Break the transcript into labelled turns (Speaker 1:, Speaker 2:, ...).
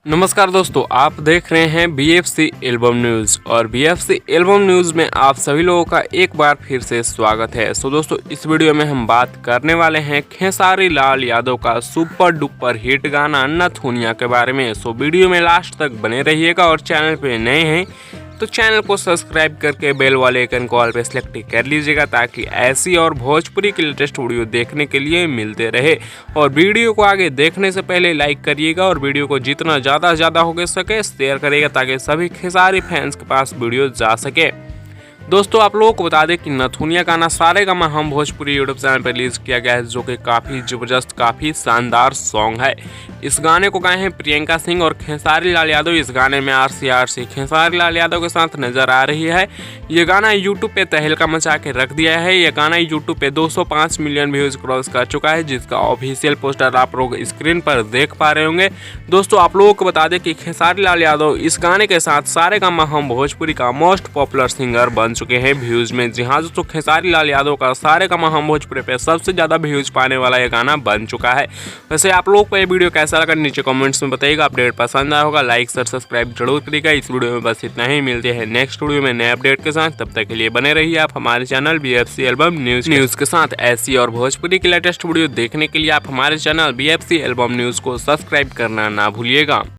Speaker 1: नमस्कार दोस्तों, आप देख रहे हैं BFC एल्बम न्यूज़ और BFC एल्बम न्यूज़ में आप सभी लोगों का एक बार फिर से स्वागत है। दोस्तों, इस वीडियो में हम बात करने वाले हैं खेसारी लाल यादव का सुपर डुपर हिट गाना नथुनिया के बारे में। वीडियो में लास्ट तक बने रहिएगा और चैनल पे नए हैं तो चैनल को सब्सक्राइब करके बेल वाले आइकन को ऑल पे सेलेक्ट कर लीजिएगा ताकि ऐसी और भोजपुरी की लेटेस्ट वीडियो देखने के लिए मिलते रहे। और वीडियो को आगे देखने से पहले लाइक करिएगा और वीडियो को जितना ज़्यादा हो सके शेयर करिएगा ताकि सभी खेसारी फैंस के पास वीडियो जा सके। दोस्तों, आप लोगों को बता दें कि नथुनिया गाना सारेगामा हम भोजपुरी यूट्यूब चैनल पर रिलीज किया गया है, जो कि काफ़ी ज़बरदस्त काफ़ी शानदार सॉन्ग है। इस गाने को गाए हैं प्रियंका सिंह और खेसारी लाल यादव। इस गाने में आरसी खेसारी लाल यादव के साथ नजर आ रही है। ये गाना यूट्यूब पे तहलका मचा के रख दिया है। ये गाना यूट्यूब पे 205 मिलियन व्यूज क्रॉस कर चुका है, जिसका ऑफिशियल पोस्टर आप लोग स्क्रीन पर देख पा रहे होंगे। दोस्तों, आप लोगों को बता दें कि खेसारी लाल यादव इस गाने के साथ सारेगामा हम भोजपुरी का मोस्ट पॉपुलर सिंगर बन चुके हैं व्यूज में। जी हाँ दोस्तों, खेसारी लाल यादव का सारेगामा हम भोजपुरी पे सबसे ज़्यादा व्यूज पाने वाला ये गाना बन चुका है। वैसे आप लोगों को ये वीडियो कैसा लगा नीचे कमेंट्स में बताइएगा। अपडेट पसंद आया होगा लाइक शेयर सब्सक्राइब जरूर करिएगा। इस वीडियो में बस इतना ही, मिलते हैं नेक्स्ट वीडियो में नए अपडेट के साथ। तब तक के लिए बने रहिए आप हमारे चैनल BFC एल्बम न्यूज़ के साथ। ऐसी और भोजपुरी की लेटेस्ट वीडियो देखने के लिए आप हमारे चैनल BFC एल्बम न्यूज़ को सब्सक्राइब करना ना भूलिएगा।